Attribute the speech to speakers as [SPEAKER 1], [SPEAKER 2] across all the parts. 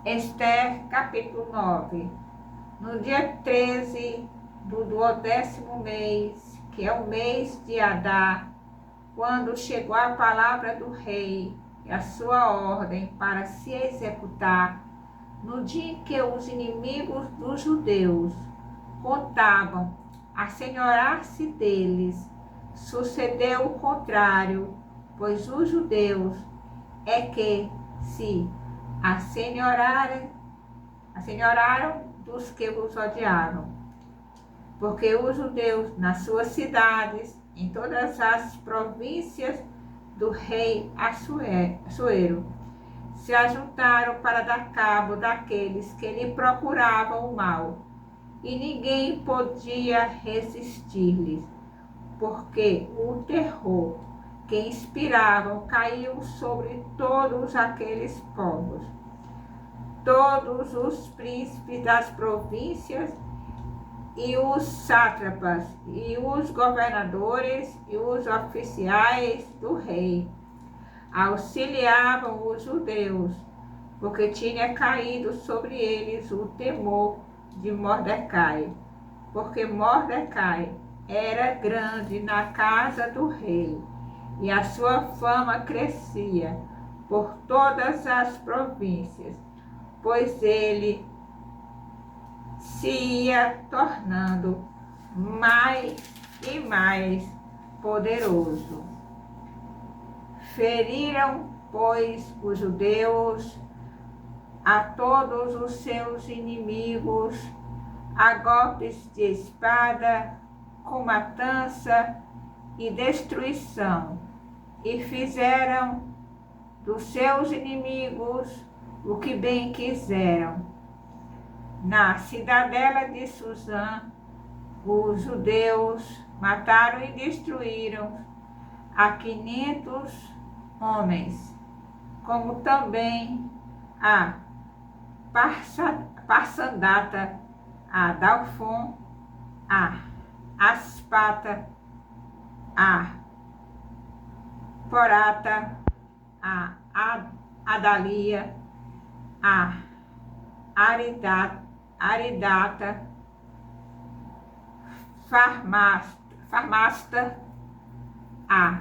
[SPEAKER 1] Ester, capítulo 9. No dia 13 do 12º mês, que é o mês de Adar, quando chegou a palavra do rei e a sua ordem para se executar, no dia em que os inimigos dos judeus contavam assenhorar-se deles, sucedeu o contrário, pois os judeus é que se assenhoraram dos que os odiavam. Porque os judeus, nas suas cidades, em todas as províncias do rei Assuero, se ajuntaram para dar cabo daqueles que lhe procuravam o mal, e ninguém podia resistir-lhes, porque o terror que inspiravam caiu sobre todos aqueles povos. Todos os príncipes das províncias e os sátrapas e os governadores e os oficiais do rei auxiliavam os judeus, porque tinha caído sobre eles o temor de Mordecai, porque Mordecai era grande na casa do rei, e a sua fama crescia por todas as províncias, pois ele se ia tornando mais e mais poderoso. Feriram, pois, os judeus a todos os seus inimigos, a golpes de espada, com matança e destruição, e fizeram dos seus inimigos o que bem quiseram. Na cidadela de Suzã, os judeus mataram e destruíram a 500 homens, como também a Parsandata, a Dalfon, a Aspata, a Porata, a Adalia, a Aridata, Farmasta, a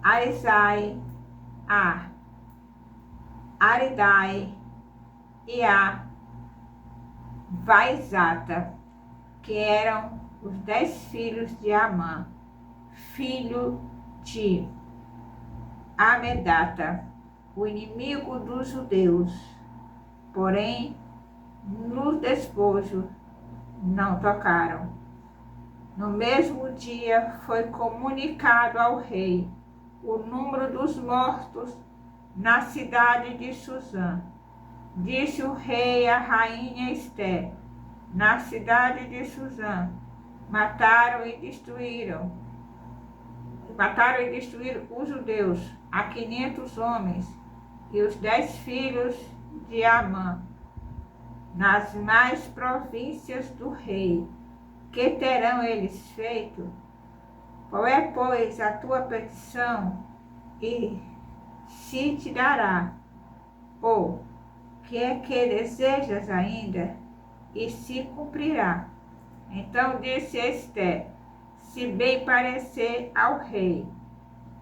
[SPEAKER 1] Arizai, a Aridai e a Vaizata, que eram os 10 filhos de Amã, filho de Amedata, o inimigo dos judeus. Porém, no despojo não tocaram. No mesmo dia foi comunicado ao rei o número dos mortos na cidade de Suzã. Disse o rei à rainha Ester: na cidade de Suzã mataram e destruíram os judeus a 500 homens e os 10 filhos de Amã, nas mais províncias do rei. Que terão eles feito? Qual é, pois, a tua petição? E se te dará. Ou que é que desejas ainda? E se cumprirá. Então disse Ester: se bem parecer ao rei,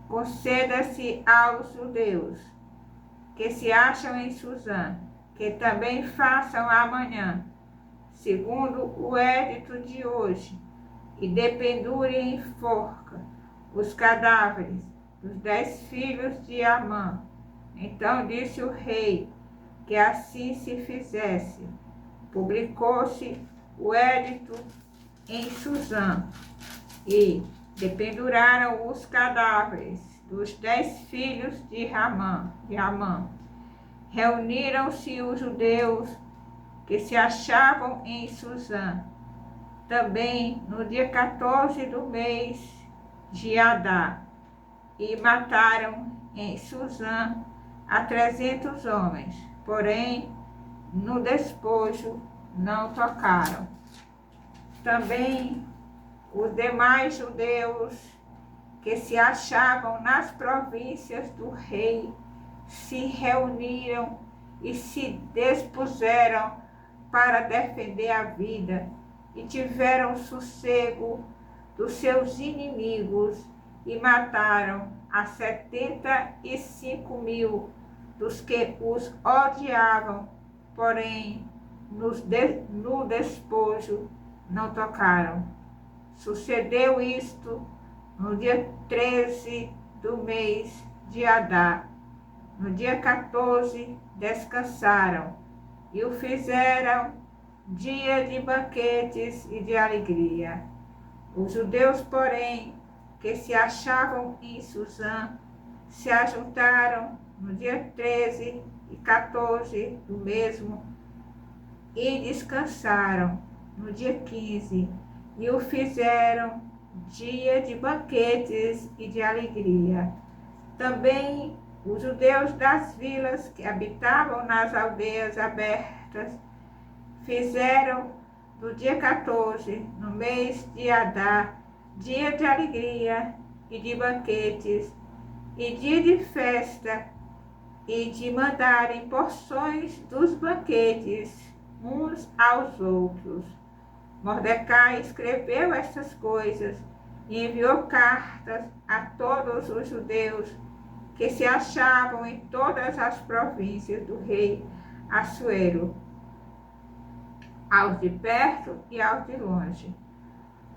[SPEAKER 1] conceda-se aos judeus que se acham em Suzã, que também façam amanhã, segundo o édito de hoje, e dependurem em forca os cadáveres dos 10 filhos de Amã. Então disse o rei que assim se fizesse. Publicou-se o édito em Suzã, e dependuraram os cadáveres dos 10 filhos de Amã. Reuniram-se os judeus que se achavam em Suzã, também no dia 14 do mês de Adar, e mataram em Suzã a 300 homens, porém no despojo não tocaram. Também os demais judeus que se achavam nas províncias do rei se reuniram e se dispuseram para defender a vida, e tiveram sossego dos seus inimigos, e mataram a 75.000 dos que os odiavam, porém no despojo não tocaram. Sucedeu isto no dia 13 do mês de Adar. No dia 14 descansaram e o fizeram dia de banquetes e de alegria. Os judeus, porém, que se achavam em Susã, se ajuntaram no dia 13 e 14 do mesmo e descansaram no dia 15 e o fizeram dia de banquetes e de alegria. Também os judeus das vilas que habitavam nas aldeias abertas fizeram no dia 14, no mês de Adar, dia de alegria e de banquetes, e dia de festa, e de mandarem porções dos banquetes uns aos outros. Mordecai escreveu estas coisas e enviou cartas a todos os judeus que se achavam em todas as províncias do rei Assuero, aos de perto e aos de longe,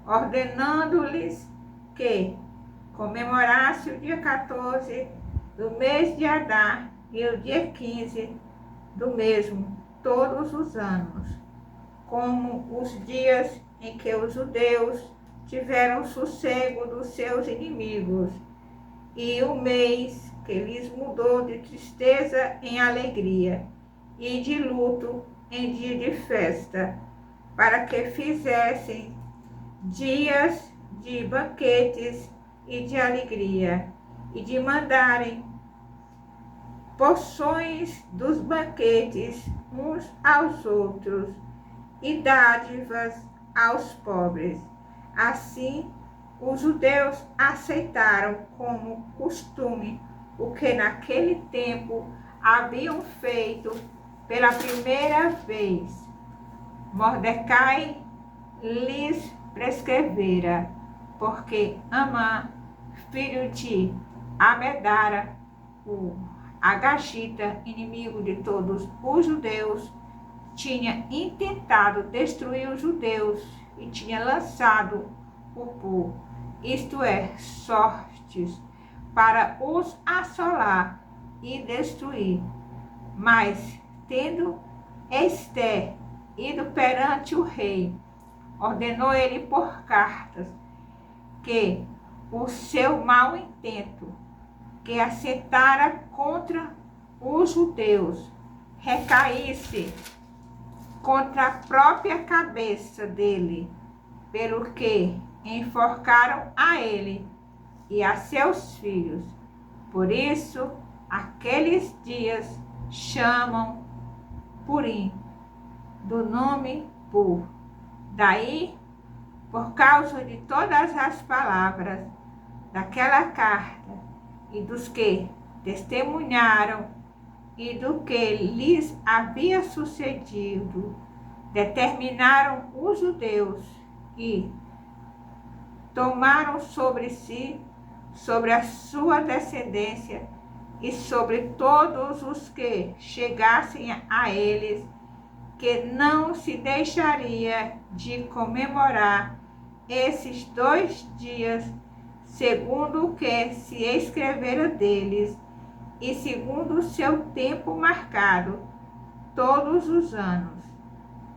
[SPEAKER 1] ordenando-lhes que comemorasse o dia 14 do mês de Adar e o dia 15 do mesmo, todos os anos, como os dias em que os judeus tiveram sossego dos seus inimigos, e o mês que lhes mudou de tristeza em alegria, e de luto em dia de festa, para que fizessem dias de banquetes e de alegria, e de mandarem porções dos banquetes uns aos outros, e dádivas aos pobres. Assim, os judeus aceitaram como costume o que naquele tempo haviam feito pela primeira vez. Mordecai lhes prescrevera, porque Amã, filho de Amedara, o agagita, inimigo de todos os judeus, tinha intentado destruir os judeus e tinha lançado o povo, isto é, sortes, para os assolar e destruir. Mas, tendo Ester ido perante o rei, ordenou ele por cartas que o seu mau intento, que assentara contra os judeus, recaísse contra a própria cabeça dele, pelo que enforcaram a ele e a seus filhos. Por isso, aqueles dias chamam Purim, do nome Pur. Daí, por causa de todas as palavras daquela carta e dos que testemunharam e do que lhes havia sucedido, determinaram os judeus e tomaram sobre si, sobre a sua descendência e sobre todos os que chegassem a eles, que não se deixaria de comemorar esses 2 dias, segundo o que se escrevera deles, e segundo o seu tempo marcado, todos os anos,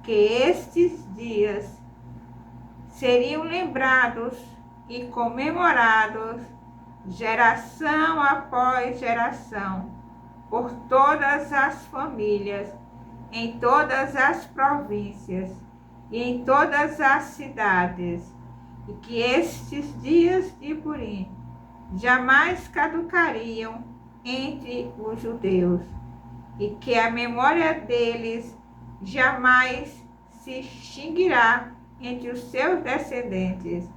[SPEAKER 1] que estes dias seriam lembrados e comemorados geração após geração, por todas as famílias, em todas as províncias e em todas as cidades, e que estes dias de Purim jamais caducariam entre os judeus, e que a memória deles jamais se extinguirá entre os seus descendentes.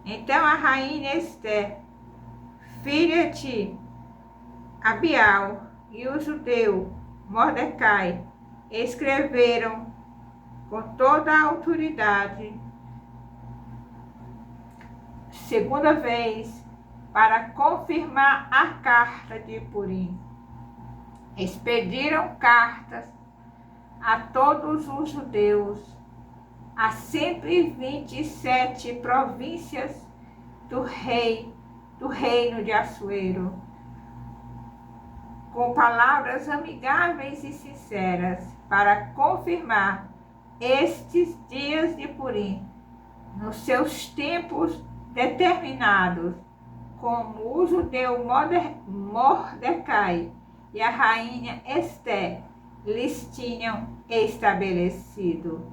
[SPEAKER 1] Então a rainha Ester, filha de Abial, e o judeu Mordecai escreveram com toda a autoridade, segunda vez, para confirmar a carta de Purim. Expediram cartas a todos os judeus, a 127 províncias do reino de Assuero, com palavras amigáveis e sinceras, para confirmar estes dias de Purim, nos seus tempos determinados, como o judeu Mordecai e a rainha Esté lhes tinham estabelecido,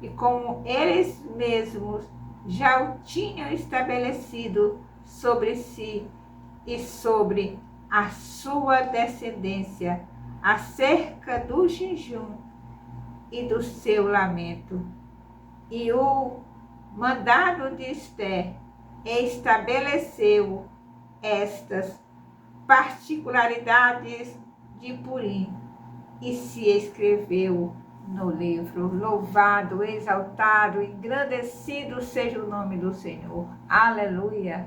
[SPEAKER 1] e como eles mesmos já o tinham estabelecido sobre si e sobre a sua descendência, acerca do jejum e do seu lamento. E o mandado de Esté estabeleceu estas particularidades de Purim e se escreveu no livro. Louvado, exaltado, engrandecido seja o nome do Senhor. Aleluia!